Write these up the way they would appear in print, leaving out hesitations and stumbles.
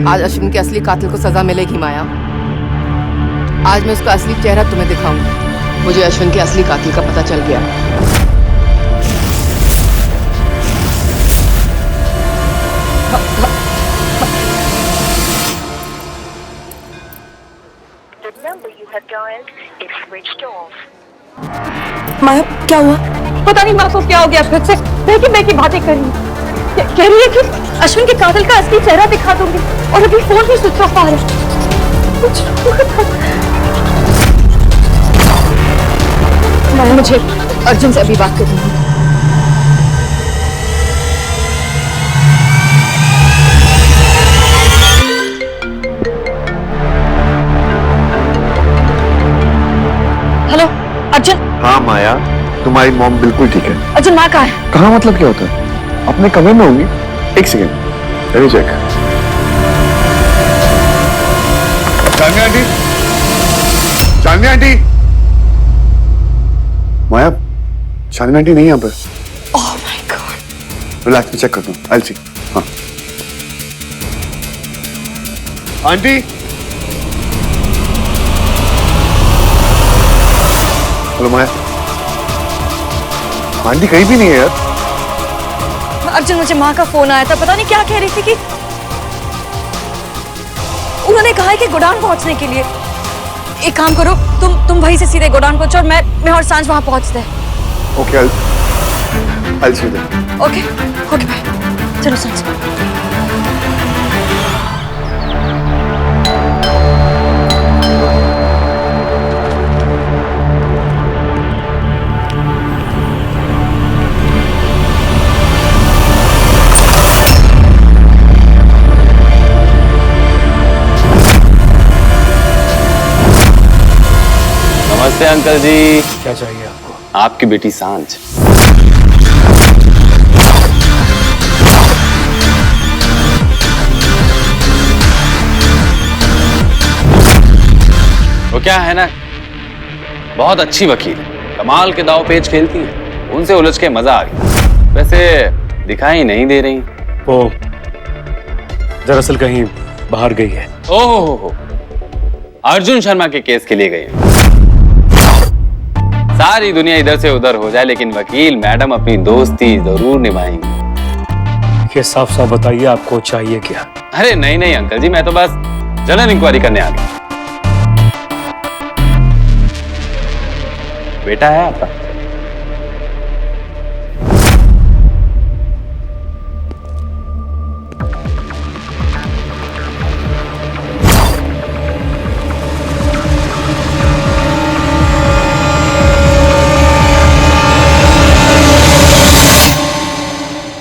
आज अश्विन के असली कातिल को सजा मिलेगी माया। आज मैं उसका असली चेहरा तुम्हें दिखाऊंगी। मुझे अश्विन के असली कातिल का पता चल गया। माया क्या हुआ? पता नहीं माँ को क्या हो गया फिर से। बेकी बातें कर रही है। कह रही है कि अश्विन के कातिल का असली चेहरा दिखा दूंगी और अभी फोन भी स्विच ऑफ आ रहा है। कुछ माया, मुझे अर्जुन से अभी बात करनी है। हेलो अर्जुन। हाँ माया, तुम्हारी मॉम बिल्कुल ठीक है। अर्जुन माँ कहाँ है? कहाँ मतलब क्या होता है? अपने कमरे में होंगी। एक सेकेंड, let me check। चांदनी आंटी, चांदनी आंटी। माया, चांदनी आंटी नहीं यहाँ पर। Oh my God. रिलैक्स, मैं चेक करता हूँ। I'll see। हाँ आंटी। हेलो माया, आंटी कहीं भी नहीं है यार। अर्जुन, मुझे माँ का फोन आया था। पता नहीं क्या कह रही थी कि उन्होंने कहा है कि गोडाउन पहुंचने के लिए। एक काम करो, तुम वहीं से सीधे गोडाउन पहुंचो और मैं और सांझ वहां पहुंचते हैं। Okay, I'll see you there। Okay bye. चलो सांझ। नमस्ते अंकल जी। क्या चाहिए आपको? आपकी बेटी सांझ। वो क्या है ना, बहुत अच्छी वकील, कमाल के दाव पेच खेलती है। उनसे उलझ के मजा आ गया। वैसे दिखाई नहीं दे रही। वो दरअसल कहीं बाहर गई है। ओहो, अर्जुन शर्मा के केस के लिए गई है। सारी दुनिया इधर से उधर हो जाए लेकिन वकील मैडम अपनी दोस्ती जरूर निभाएंगी। ये साफ साफ बताइए, आपको चाहिए क्या? अरे नहीं अंकल जी, मैं तो बस जनरल इंक्वायरी करने आ गया। बेटा है आपका?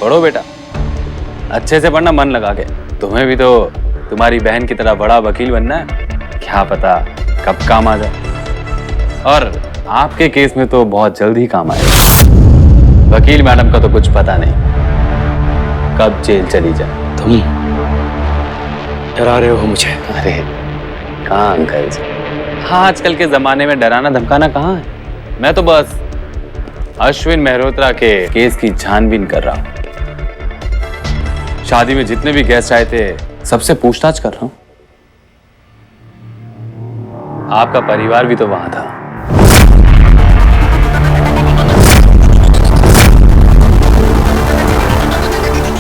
पढ़ो बेटा, अच्छे से पढ़ना, मन लगा के। तुम्हें भी तो तुम्हारी बहन की तरह बड़ा वकील बनना है। क्या पता कब काम आ जाए। और आपके केस में तो बहुत जल्द ही काम आएगा। वकील मैडम का तो कुछ पता नहीं कब जेल चली जाए। तुम डरा रहे हो मुझे? अरे कहाँ अंकल जी, हाँ आजकल के जमाने में डराना धमकाना कहाँ है। मैं तो बस अश्विन मेहरोत्रा के केस की छानबीन कर रहा हूँ। शादी में जितने भी गेस्ट आए थे सबसे पूछताछ कर रहा हूं। आपका परिवार भी तो वहां था।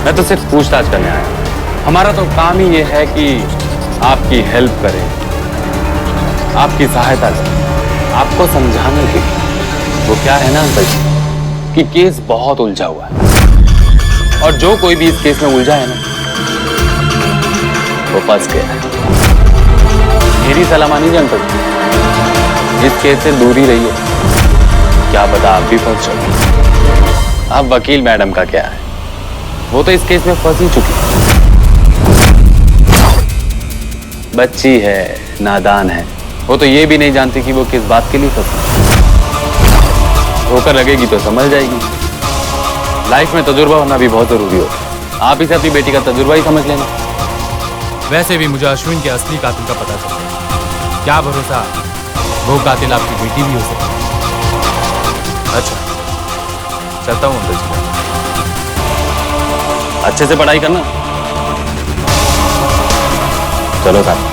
मैं तो सिर्फ पूछताछ करने आया। हमारा तो काम ही ये है कि आपकी हेल्प करें, आपकी सहायता करें, आपको समझाने की। वो क्या है ना अंकल जी कि केस बहुत उलझा हुआ है और जो कोई भी इस केस में उलझा है ना वो फंस गया है। मेरी सलाह मानिए अंकल, इस केस से दूर ही रहिए। क्या पता आप भी फंस जाओ। अब वकील मैडम का क्या है, वो तो इस केस में फंस ही चुकी है। बच्ची है, नादान है, वो तो ये भी नहीं जानती कि वो किस बात के लिए फंसी। ठोकर लगेगी तो समझ जाएगी। लाइफ में तजुर्बा होना भी बहुत जरूरी होता है। आप इसे अपनी बेटी का तजुर्बा ही समझ लेना। वैसे भी मुझे अश्विन के असली कातिल का पता चल गया। क्या भरोसा वो कातिल आपकी बेटी भी हो सकती है। अच्छा चलता हूँ अंकल जी। अच्छे से पढ़ाई करना। चलो साथ।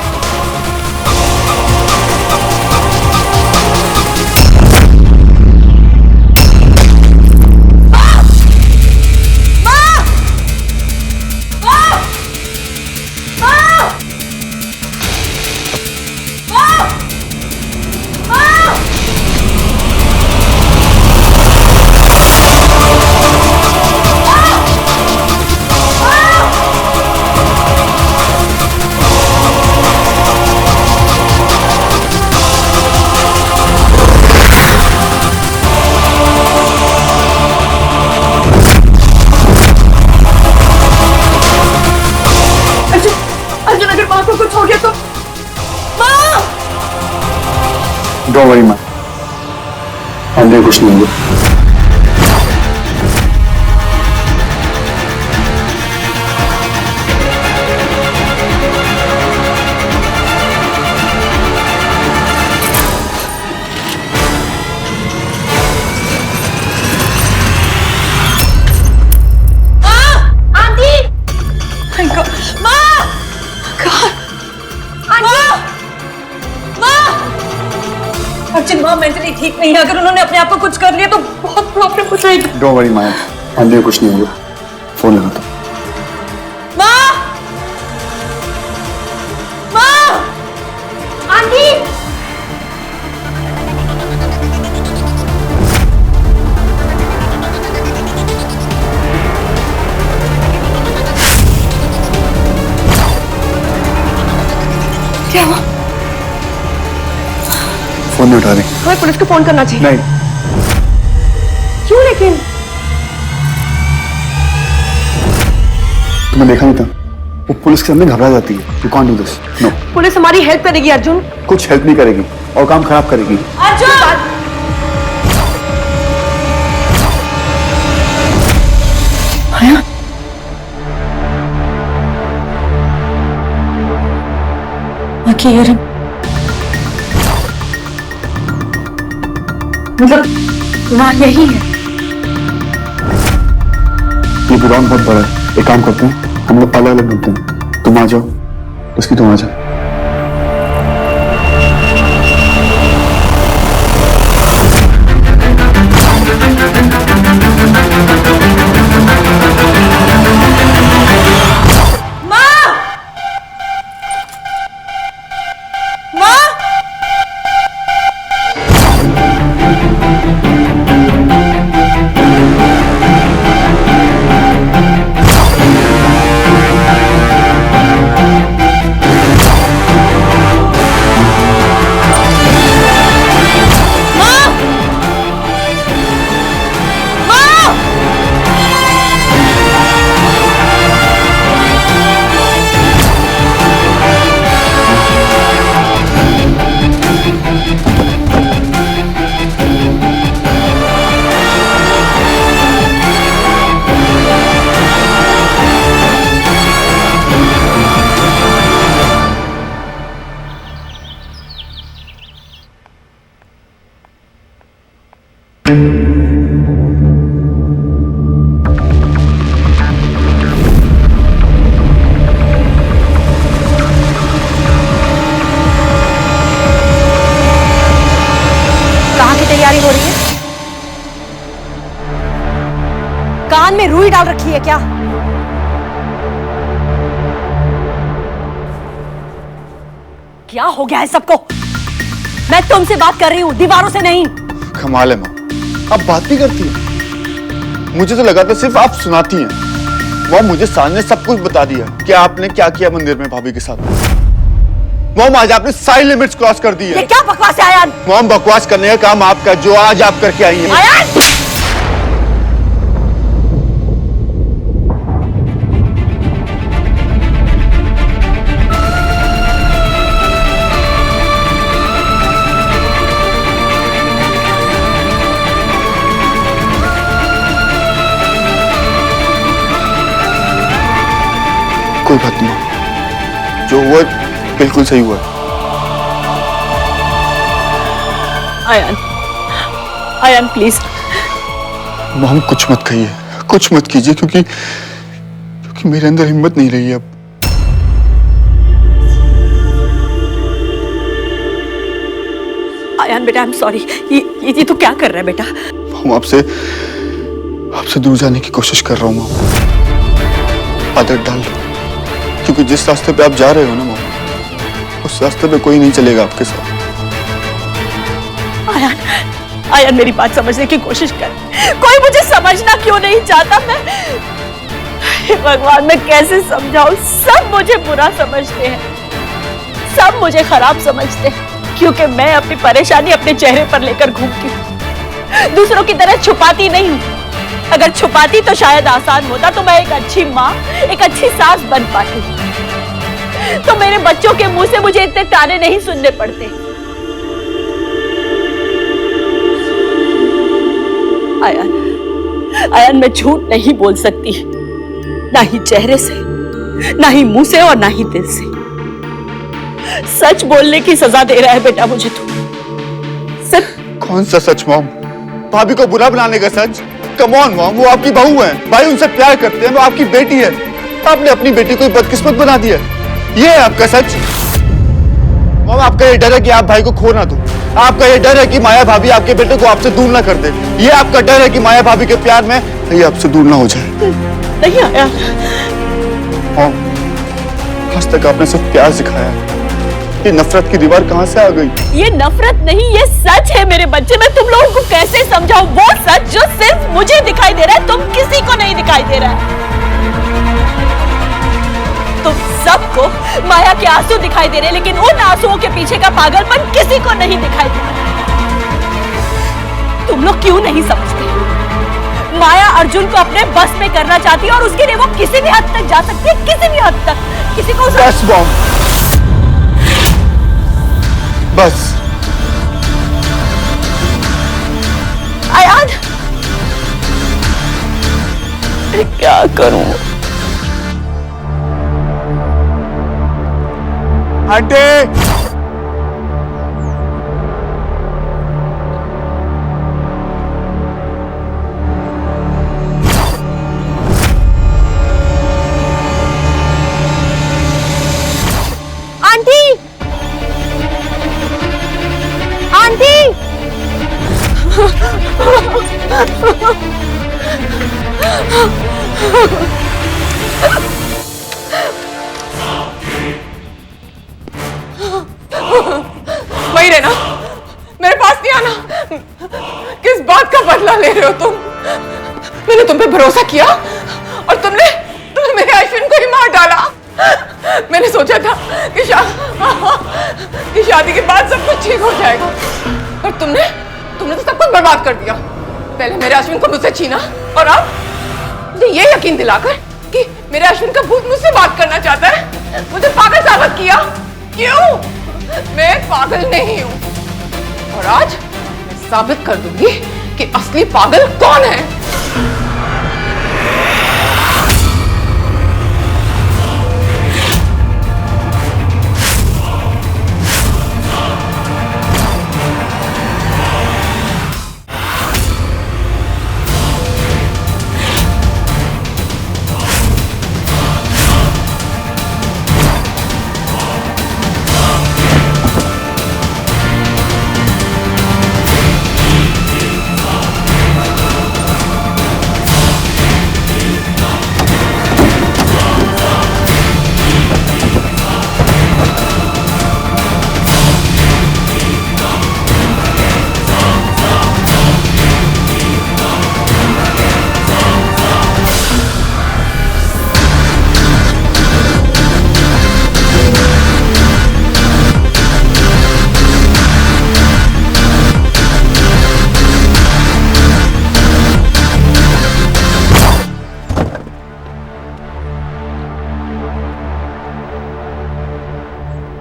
डोंट वरी मां, अंदर कुछ नहीं होगा। अर्जुन, माँ मेंटली ठीक नहीं है। अगर उन्होंने अपने आप को कुछ कर लिया तो बहुत प्रॉब्लम हो जाएगी। डोंट वरी मां, अंदर कुछ नहीं होगा। फोन लगा दो। माँ, माँ, आंटी। क्या हुआ? फोन नहीं उठा रही। हमें पुलिस को फोन करना चाहिए। नहीं। क्यों लेकिन? तुम्हें देखा नहीं था, वो पुलिस के सामने घबरा जाती है। You can't do this. No. Police हमारी हेल्प करेगी अर्जुन। कुछ हेल्प नहीं करेगी और काम खराब करेगी। अर्जुन! आया? आखिर यार, मतलब वहाँ यही है। ये ग्राउंड बहुत बड़ा है। एक काम करते हैं, हम लोग अलग अलग घूमते हैं। तुम आ जाओ, उसकी तुम आ जाओ। तैयारी हो रही है? कान में रुई डाल रखी है क्या? क्या हो गया है सबको? मैं तुमसे बात कर रही हूं, दीवारों से नहीं। कमाल है माँ, आप बात भी करती हैं। मुझे तो लगा था सिर्फ आप सुनाती हैं। मॉम, मुझे साल ने सब कुछ बता दिया कि आपने क्या किया मंदिर में भाभी के साथ। मॉम, आज आपने सारी लिमिट्स क्रॉस कर दी है। ये क्या बकवास है आयान? मॉम, बकवास करने का काम आपका, जो आज आप करके आई हैं। आयान! कोई बात नहीं, जो हुआ बिल्कुल सही हुआ। आयान, आयान प्लीज। मॉम, कुछ मत कहिए, कुछ मत कीजिए, क्योंकि क्योंकि मेरे अंदर हिम्मत नहीं रही अब। आयान बेटा, आई एम सॉरी। ये तो क्या कर रहा है बेटा? हम आपसे दूर जाने की कोशिश कर रहा हूँ माँ। आदत डाल लो, क्योंकि जिस रास्ते पे आप जा रहे हो ना माँ, उस रास्ते पे कोई नहीं चलेगा आपके साथ। आयान मेरी बात समझने की कोशिश कर। कोई मुझे समझना क्यों नहीं चाहता? मैं हे भगवान, मैं कैसे समझाऊं? सब मुझे बुरा समझते हैं, सब मुझे खराब समझते हैं, क्योंकि मैं अपनी परेशानी अपने चेहरे पर लेकर घूमती हूँ, दूसरों की तरह छुपाती नहीं हूँ। अगर छुपाती तो शायद आसान होता, तो मैं एक अच्छी माँ, एक अच्छी सास बन पाती, तो मेरे बच्चों के मुंह से मुझे इतने ताने नहीं सुनने पड़ते। आयान, मैं झूठ नहीं बोल सकती, ना ही चेहरे से, ना ही मुंह से, और ना ही दिल से। सच बोलने की सजा दे रहा है बेटा मुझे तू। सिर्फ कौन सा सच मॉम? भाभी को बुरा बनाने का सच? कम ऑन मॉम, वो आपकी बहू है, भाई उनसे प्यार करते हैं, वो आपकी बेटी है। आपने अपनी बेटी को बदकिस्मत बना दिया, ये है आपका सच? मॉम, आपका ये डर है कि आप भाई को खो ना दो, आपका ये डर है कि माया भाभी आपके बेटे को आपसे दूर ना कर दे, ये आपका डर है कि माया भाभी के प्यार में ये आपसे दूर ना हो जाए। नहीं आया। मॉम, आज तक आपने सिर्फ प्यार सिखाया, ये नफरत की दीवार कहां से आ गई? ये नफरत नहीं, ये सच है मेरे बच्चे। मैं तुम लोगों को कैसे समझाऊं वो सच जो सिर्फ मुझे दिखाई दे रहा है, तुम किसी को नहीं दिखाई दे रहा है। तुम सबको माया के आंसू दिखाई दे रहे हैं, लेकिन उन आंसुओं के पीछे का पागलपन किसी को नहीं दिखाई दे रहा। तुम लोग क्यों नहीं समझते? माया अर्जुन को अपने बस में करना चाहती है, और उसके लिए वो किसी भी हद तक जा सकती है, किसी भी हद तक। किसी को बस मॉम, बस। आयान, मैं क्या करूं? आंटी, आंटी, आंटी, वही रहना, मेरे पास नहीं आना। किस बात का बदला ले रहे हो तुम? मैंने तुम पे भरोसा किया और तुमने मेरे अश्विन को ही मार डाला। मैंने सोचा था कि शादी के बाद सब कुछ ठीक हो जाएगा, पर तुमने तो सब कुछ बर्बाद कर दिया। पहले मेरे अश्विन को मुझसे छीना, और अब मुझे ये यकीन दिलाकर कि मेरे अश्विन का भूत मुझसे बात करना चाहता है, मुझे पागल साबित किया। क्यों? मैं पागल नहीं हूं, और आज मैं साबित कर दूंगी कि असली पागल कौन है।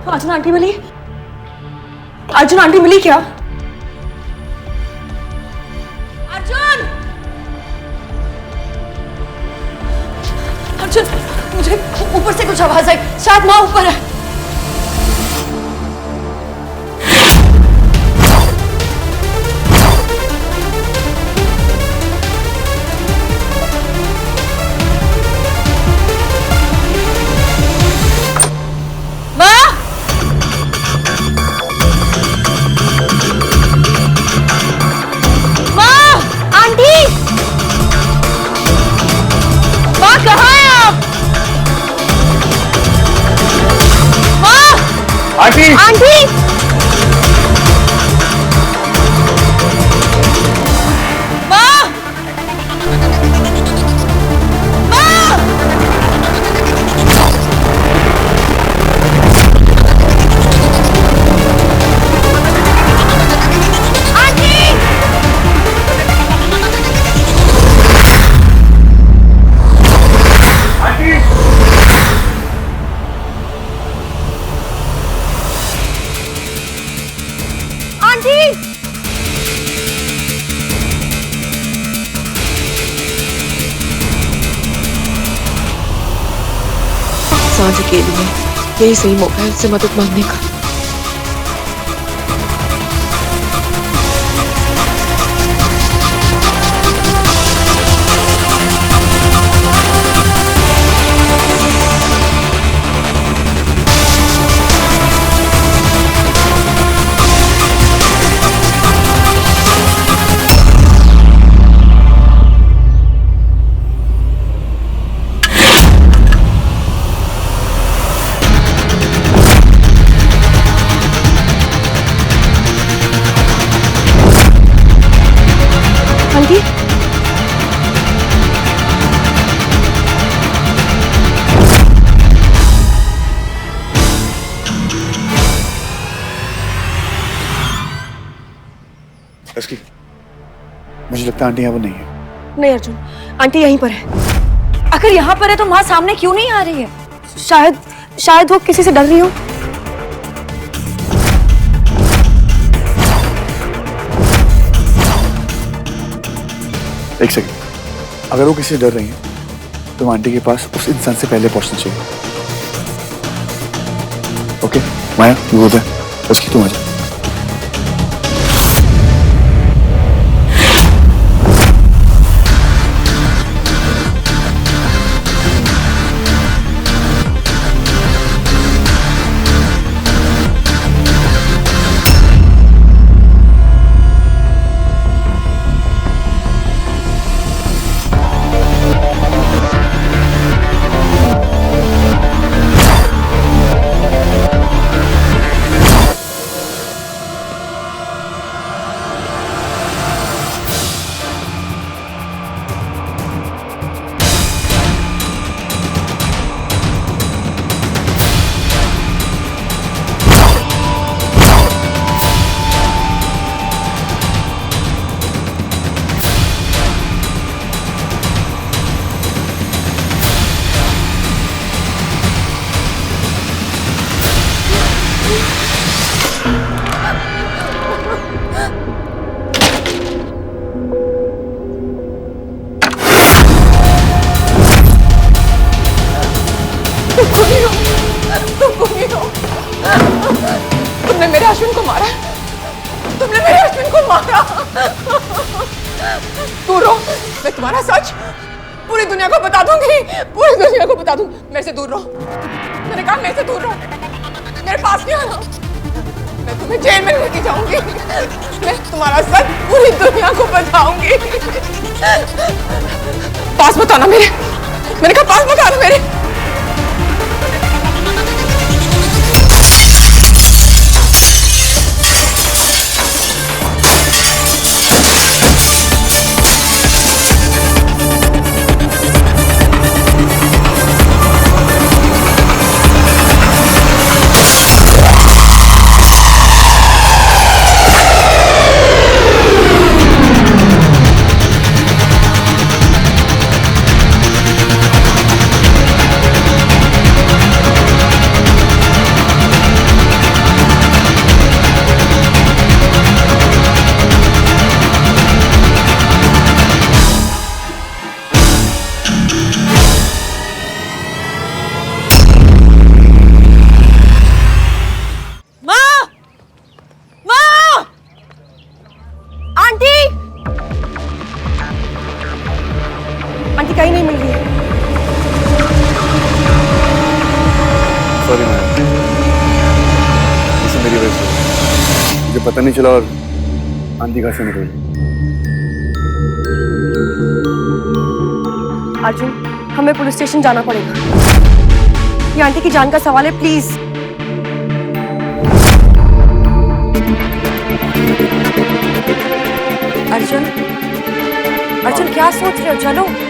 अर्जुन आंटी मिली? अर्जुन आंटी मिली क्या? अर्जुन! अर्जुन, मुझे ऊपर से कुछ आवाज आई, शायद माँ ऊपर है। आंटी आंटी माँ माँ आंटी सांझ के लिए यही सही मौका है उससे मदद मांगने का। आंटी उसकी मुझे लगता है आंटी यहाँ पर नहीं है। नहीं अर्जुन, आंटी यहीं पर है। अगर यहाँ पर है तो माँ सामने क्यों नहीं आ रही है? शायद वो किसी से डर रही हो। एक सेकंड, अगर वो किसी से डर रही है तो आंटी के पास उस इंसान से पहले पहुंचना चाहिए। ओके माया, तू होता है उसकी, तुम आ जा। तुमने मेरे अश्विन को मारा, तुमने मेरे अश्विन को मारा। दूर रहो, मैं तुम्हारा सच पूरी दुनिया को बता दूंगी, पूरी दुनिया को बता दूंगी। मेरे से दूर रहो, मैंने कहा मेरे से दूर रहो, मेरे पास नहीं आना। मैं तुम्हें जेल में लेके जाऊंगी, मैं तुम्हारा सच पूरी दुनिया को बताऊंगी। पास मत आना मेरे, मैंने कहा पास मत आना मेरे। आंटी कहीं नहीं मिल रही है। सॉरी मैम, इसे मेरी वजह से मुझे पता नहीं चला और आंटी कहाँ से निकल गई। अर्जुन, हमें पुलिस स्टेशन जाना पड़ेगा। ये आंटी की जान का सवाल है, प्लीज। अर्जुन क्या सोच रहे हो, चलो।